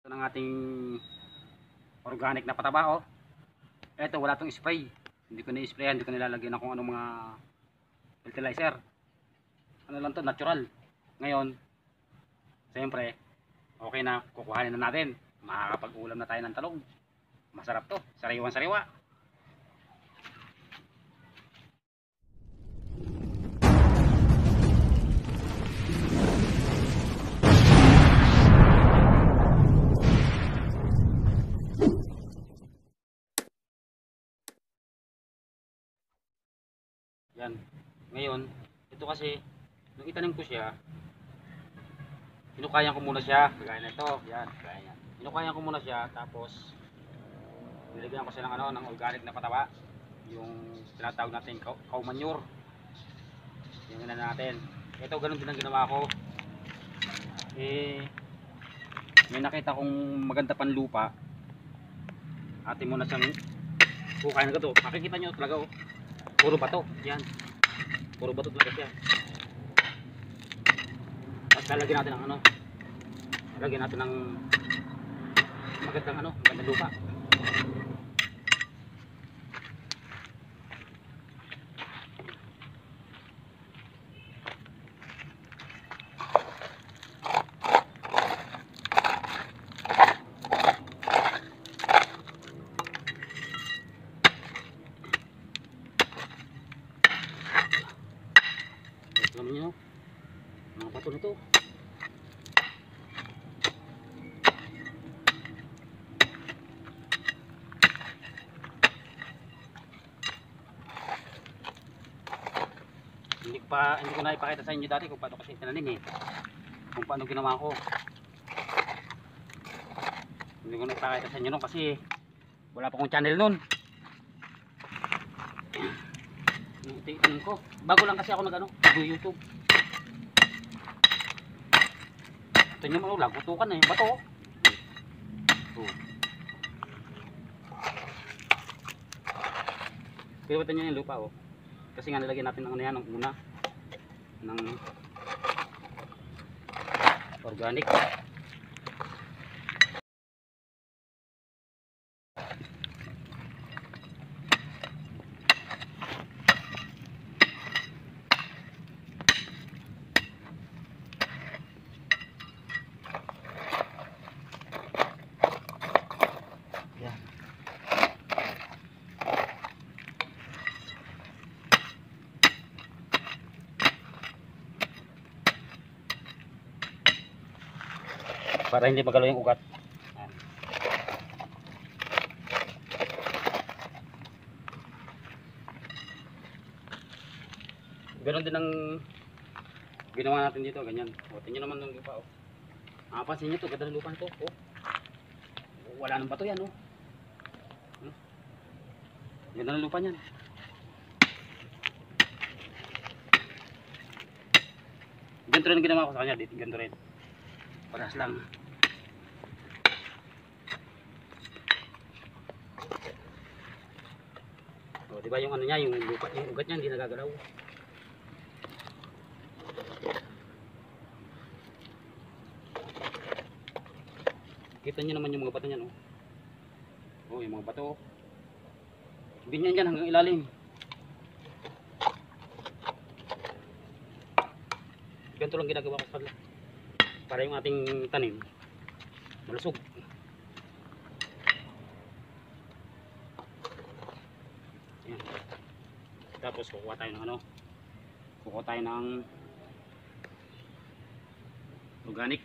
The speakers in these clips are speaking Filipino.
Ito ng ating organic na pataba, oh. Ito wala tong spray. Hindi ko ni-sprayan, hindi ko nilalagyan ng kung anong mga fertilizer. Ano lang to, natural. Ngayon, siyempre, okay na, kukuhanin na natin. Makakapag-ulam na tayo ng talong. Masarap to, sariwang sariwa. Yan. Ngayon, ito kasi, nung itanim ko siya, hinukayan ko muna siya. Kagaya na ito. Yan, kagaya yan. Hinukayan ko muna siya, tapos, nilagyan ko siya ng, ng organic na pataba. Yung tinatawag natin cow manure. Yung na natin. Ito, ganun din ang ginawa ko. May nakita kong maganda pang lupa. Atin muna siyang hukayan ko to. Makikita nyo talaga, oh. Puro bato, yan. Puro bato talaga siya. At lalagyan natin ng lalagyan natin ng magandang lupa. Alam niyo, mga bato na to. Hindi ko na ipakita sa inyo dati kung paano kasi tinanim, kung paano ginawa ko. Hindi ko na ipakita sa inyo nun kasi wala pa akong channel nun. Tingnan ko. Bago lang kasi ako nag-YouTube. Ito nyo mo, lagutukan na yung bato. Pero ito nyo yung lupa, oh. Kasi nga nilagyan natin ng ng una ng organic. Para hindi magalaw yung ugat. Ganon din ang ginawa natin dito, ganyan. O, tingnan naman ng lupa, oh. Pansin nyo to, ganda ng lupa nito, oh. Wala nang bato yan, oh. Ganda ng lupa niyan. Ganito rin ginawa ko sa kanya dito, ganito rin. Parehas lang. O, diba yung niya, yung lupa, yung ugat niya hindi nagagalaw. Kita niyo naman yung mga bato niyan, oh. Oh, yung mga bato. Ganyan yan hanggang ilalim. Ganito lang ginagawa ko para yung ating tanim malusog. Ayan. Tapos kukuha tayo ng organic.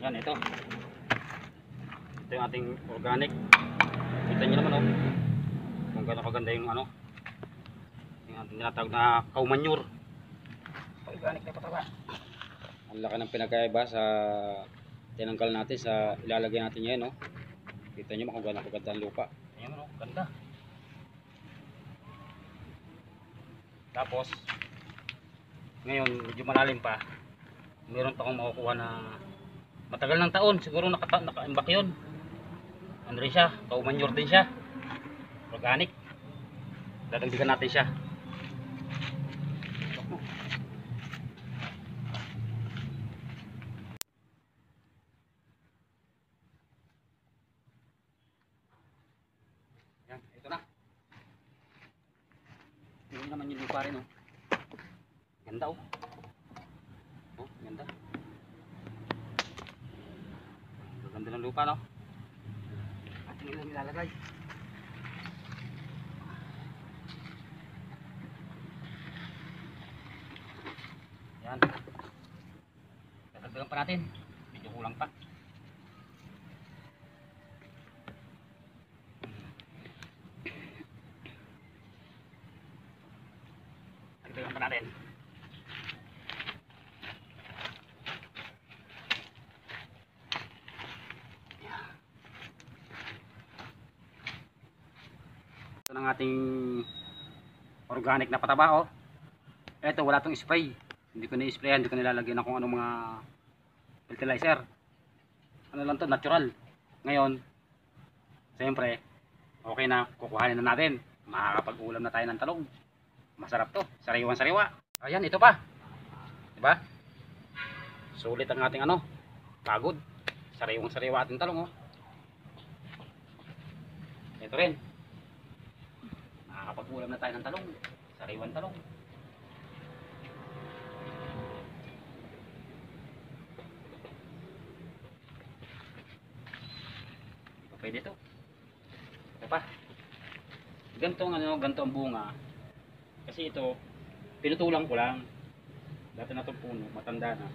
Yan, ito yung ating organic. Kita nyo naman, oh, kung gano'n kaganda yung yung ating tinatawag na cow manure. Organic na pataba. Ang laki ng pinagkaiba sa tinanggal natin sa ilalagay natin ngayon, no? Kita nyo kung gano'n kaganda ang lupa. Ayan, no? Ganda. Tapos ngayon medyo malalim pa, meron pa akong makukuha na matagal ng taon, siguro naka-imbak yun. Ano rin siya, cow manure din siya, organic. Dadagdagan natin siya. naman yung lupa rin, oh. Ganda, oh. Oh, ganda. Ganda ng lupa, no? Ating ilang ilalagay. Yan. Tatagdagan pa natin. Medyo kulang pa. Tatagdagan pa natin. Ito ng ating organic na pataba, oh. Ito, wala tong spray. Hindi ko na-sprayan, hindi ko nilalagyan ng kung anong mga fertilizer. Ano lang to, natural. Ngayon, siyempre, okay na, kukuhanin na natin. Makakapag-ulam na tayo ng talong. Masarap to, sariwan sariwa. Ayan, ito pa. Diba? Sulit ang ating ano, pagod. Sariwang sariwa ating talong, oh. Ito rin. Makakapag-ulam na tayo ng talong. Sariwan talong. Pwede ito. Ito pa. Ganito ang bunga. Kasi ito, pinutulan ko lang. Dati na itong puno, matanda na.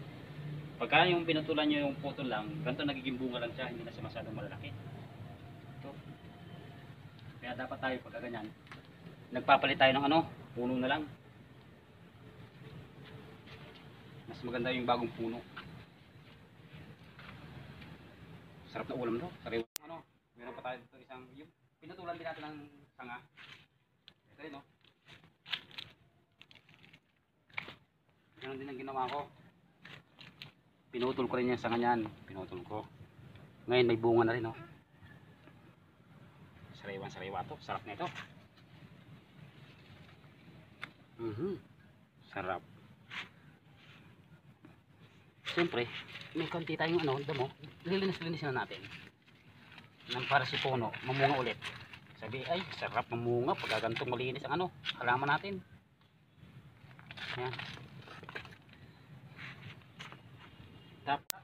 Pagka yung pinutulan nyo yung putol lang, ganito nagiging bunga lang siya, hindi na siya masyadong malalaki. Ito. Kaya dapat tayo pagka ganyan, nagpapalit tayo ng ano, puno na lang. Mas maganda yung bagong puno. Sarap na ulam to. Sariwa. Ano, meron pa tayo dito isang, yung pinutulan din natin ng sanga. Ito rin, no? Ganun din ang ginawa ko. Pinutol ko rin yung sanga niyan. Pinutol ko. Ngayon may bunga na rin, no? Sariwan sariwa to. Sarap na ito. Sarap. Siyempre, may konti tayong ano, damo. Lilinis-linis na natin. Nang para si puno, mamunga ulit. Sabi, ay, sarap mamunga pag gantong malinis ang ano, halaman natin. Yan. Dapat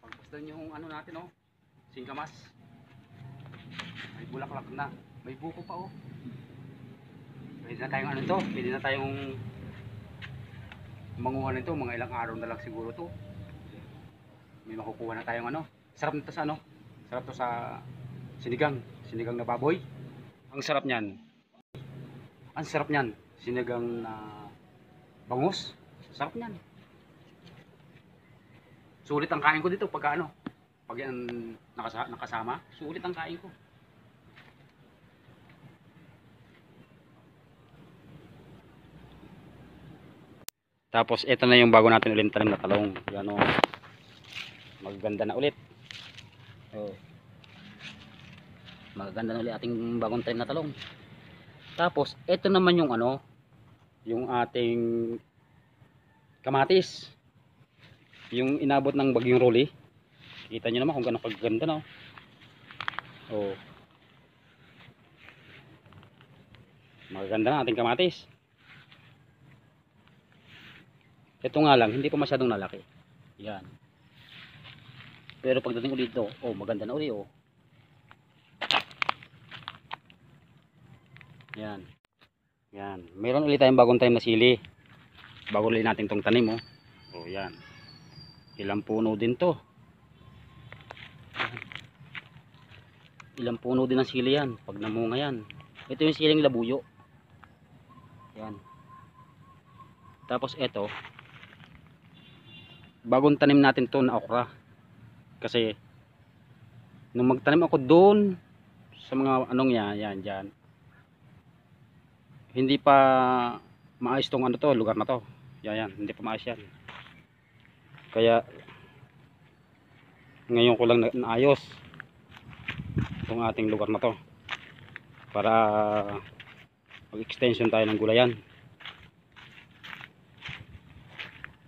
pagpasdan yung ano natin, oh, singkamas. May bulaklak na, may buko pa, oh. Pwede na tayong ano to, pwede na tayong manguha nito, mga ilang araw na lang siguro to. May makukuha na tayong ano. Sarap nito sa ano? Sarap to sa sinigang na baboy. Ang sarap niyan. Ang sarap niyan. Sinigang na bangus. Sarap niyan. Sulit ang kain ko dito pag ano, pag yan nakasama, sulit ang kain ko. Tapos ito na yung bago natin ulit tanim na talong. Yan, oh. Maganda na ulit. Oh. Maganda na ulit ating bagong tanim na talong. Tapos ito naman yung ano, yung ating kamatis. Yung inabot ng bagyong Rolly. Kita nyo naman kung gaano kaganda, no. Oh. Maganda na ating kamatis. Ito nga lang, hindi pa masyadong nalaki. Yan. Pero pagdating ulit dito, oh, maganda na ulit, oh. Yan. Yan. Meron ulit tayong bagong tanim na sili. Bago ulit natin tong tanim, oh. Oh, yan. Ilang puno din to. Ilang puno din ng sili yan. Pag namunga yan. Ito yung siling labuyo. Yan. Tapos ito, bagong tanim natin to na okra. Kasi nung magtanim ako doon sa mga anong yan dyan, hindi pa maayos tong ano to, lugar na to. Yan, hindi pa maayos yan. Kaya ngayon ko lang naayos itong ating lugar na to para mag-extension tayo ng gulayan.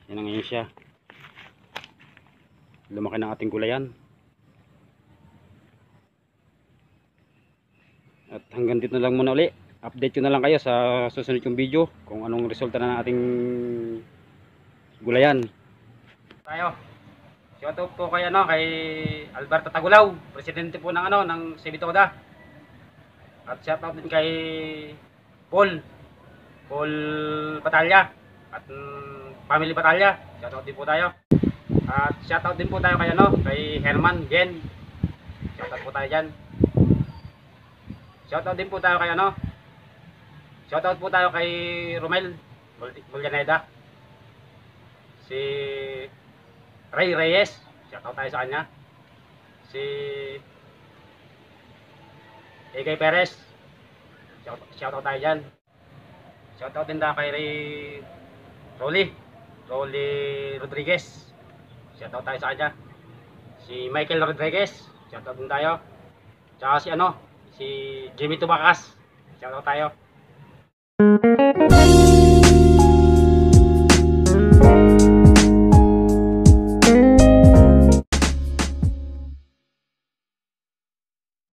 Yan na ngayon siya. Lumaki ng ating gulayan. At hanggang dito na lang muna uli. update ko na lang kayo sa susunod yung video kung anong resulta na ng ating gulayan. Tayo. Shoutout po kay kay Alberto Tagulaw, presidente po ng ng Sibitoda. At shoutout din kay Paul Batalya at Family Batalya. Shoutout din po tayo. At shoutout din po tayo kay kay Herman Bien. Shoutout po tayo diyan. Shoutout din po tayo kay shoutout po tayo kay Romel Bulyaneda. Si Ray Reyes, shoutout tayo sa kanya. Si A.K. Perez, shoutout tayo dyan. Shoutout din tayo kay Rolly Rodriguez, shoutout tayo sa kanya. Si Michael Rodriguez, shoutout din tayo. Tsaka si si Jimmy Tubakas, shoutout tayo.